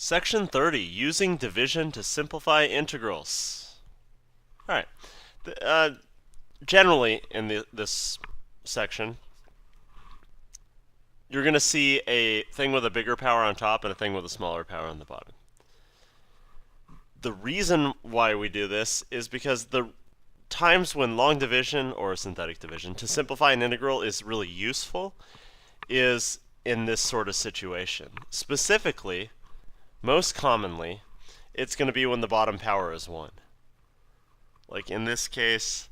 Section 30, using division to simplify integrals. All right. Generally, in this section, you're going to see a thing with a bigger power on top and a thing with a smaller power on the bottom. The reason why we do this is because the times when long division or synthetic division to simplify an integral is really useful is in this sort of situation. Specifically, most commonly, it's going to be when the bottom power is 1. Like in this case,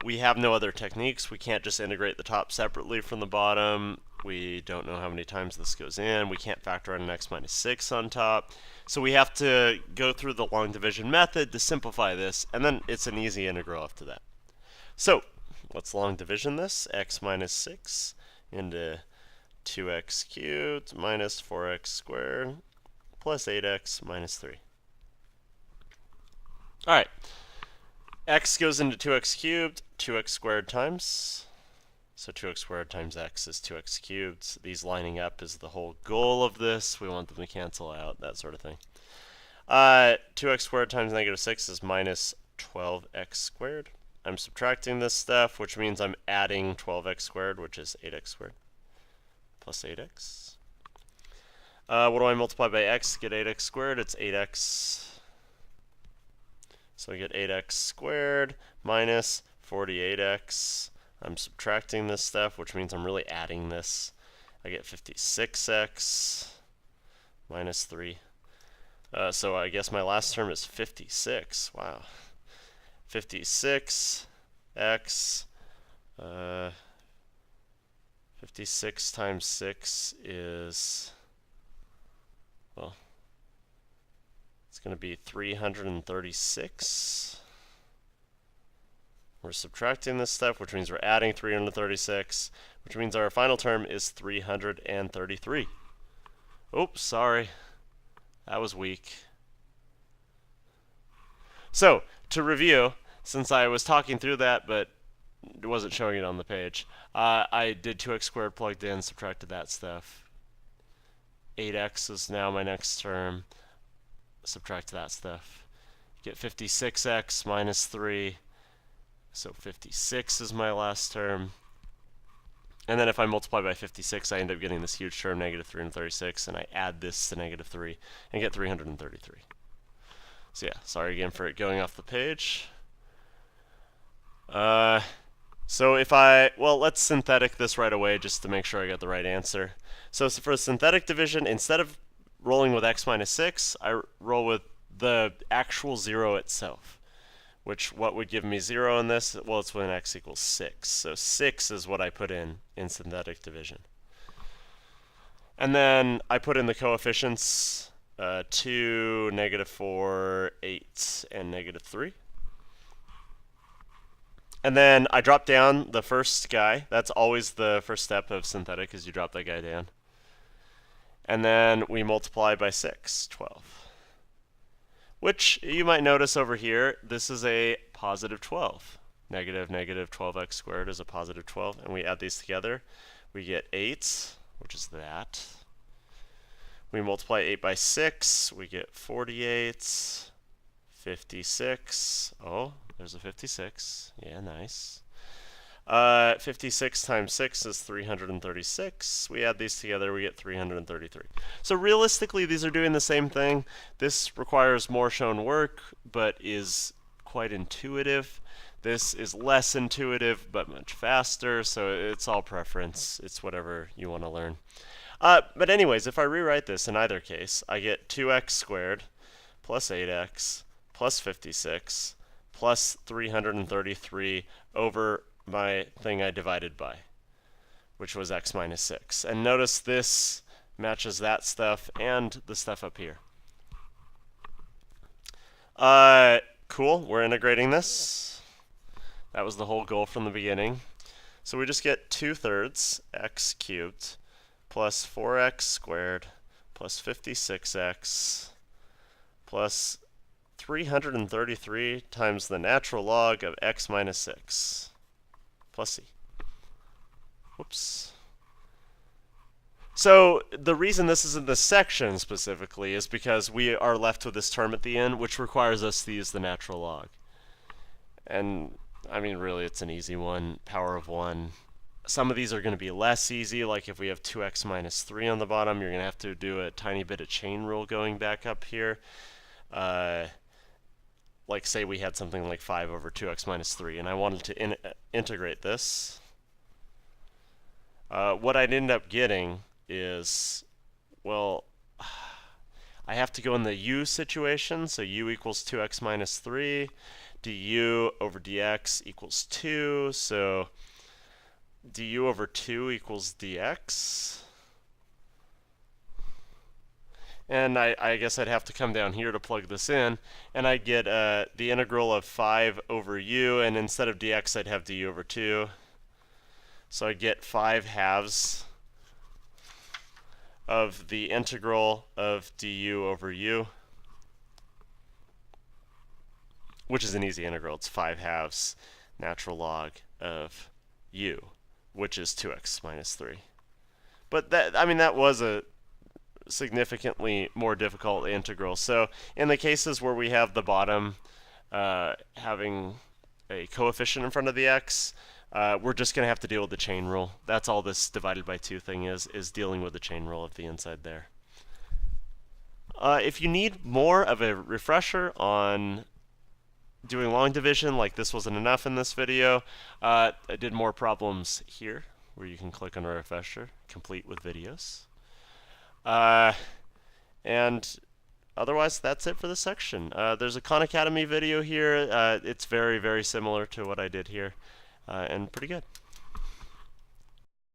we have no other techniques. We can't just integrate the top separately from the bottom. We don't know how many times this goes in. We can't factor in an x minus 6 on top. So we have to go through the long division method to simplify this, and then it's an easy integral after that. So let's long division this. X minus 6 into 2x cubed minus 4x squared plus 8x minus 3. All right. X goes into 2x cubed, 2x squared times. So 2x squared times x is 2x cubed. These lining up is the whole goal of this. We want them to cancel out, that sort of thing. 2x squared times negative 6 is minus 12x squared. I'm subtracting this stuff, which means I'm adding 12x squared, which is 8x squared, plus 8x. What do I multiply by x to get 8x squared? It's 8x. So I get 8x squared minus 48x. I'm subtracting this stuff, which means I'm really adding this. I get 56x minus 3. So I guess my last term is 56. Wow. 56x. 56 times 6 is, well, it's going to be 336. We're subtracting this stuff, which means we're adding 336, which means our final term is 333. Oops, sorry. That was weak. So, to review, since I was talking through that, but it wasn't showing it on the page, I did 2x squared plugged in, subtracted that stuff. 8x is now my next term. Subtract that stuff. Get 56x minus 3. So 56 is my last term. And then if I multiply by 56, I end up getting this huge term, negative 336, and I add this to negative 3 and get 333. So yeah, sorry again for it going off the page. So if let's synthetic this right away just to make sure I get the right answer. So for synthetic division, instead of rolling with x minus 6, I roll with the actual 0 itself. Which, what would give me 0 in this? Well, it's when x equals 6. So 6 is what I put in synthetic division. And then I put in the coefficients 2, negative 4, 8, and negative 3. And then I drop down the first guy. That's always the first step of synthetic, is you drop that guy down. And then we multiply by 6, 12. Which you might notice over here, this is a positive 12. Negative 12x squared is a positive 12. And we add these together. We get 8, which is that. We multiply 8 by 6. We get 48. 56. Oh, there's a 56. Yeah, nice. 56 times 6 is 336. We add these together, we get 333. So realistically, these are doing the same thing. This requires more shown work, but is quite intuitive. This is less intuitive, but much faster, so it's all preference. It's whatever you want to learn. But anyways, if I rewrite this in either case, I get 2x squared plus 8x plus 56 plus 333 over my thing I divided by, which was x minus 6. And notice this matches that stuff and the stuff up here. Cool, we're integrating this. That was the whole goal from the beginning. So we just get 2/3 x cubed plus 4x squared plus 56x plus 333 times the natural log of x minus 6. Plus c. Whoops. So the reason this is in this section specifically is because we are left with this term at the end, which requires us to use the natural log. And I mean, really, it's an easy one, power of 1. Some of these are going to be less easy, like if we have 2x minus 3 on the bottom, you're going to have to do a tiny bit of chain rule going back up here. Like say we had something like 5 over 2x minus 3, and I wanted to integrate this. What I'd end up getting is, well, I have to go in the u situation, so u equals 2x minus 3, du over dx equals 2, so du over 2 equals dx. And I guess I'd have to come down here to plug this in, and I'd get the integral of 5 over u, and instead of dx I'd have du over 2. So I get 5 halves of the integral of du over u, which is an easy integral. It's 5 halves natural log of u, which is 2x minus 3. But that, I mean, that was a significantly more difficult integral. So in the cases where we have the bottom having a coefficient in front of the x, we're just going to have to deal with the chain rule. That's all this divided by 2 thing is dealing with the chain rule of the inside there. If you need more of a refresher on doing long division, like this wasn't enough in this video, I did more problems here, where you can click on a refresher, complete with videos. And otherwise, that's it for this section. There's a Khan Academy video here. It's very, very similar to what I did here, and pretty good.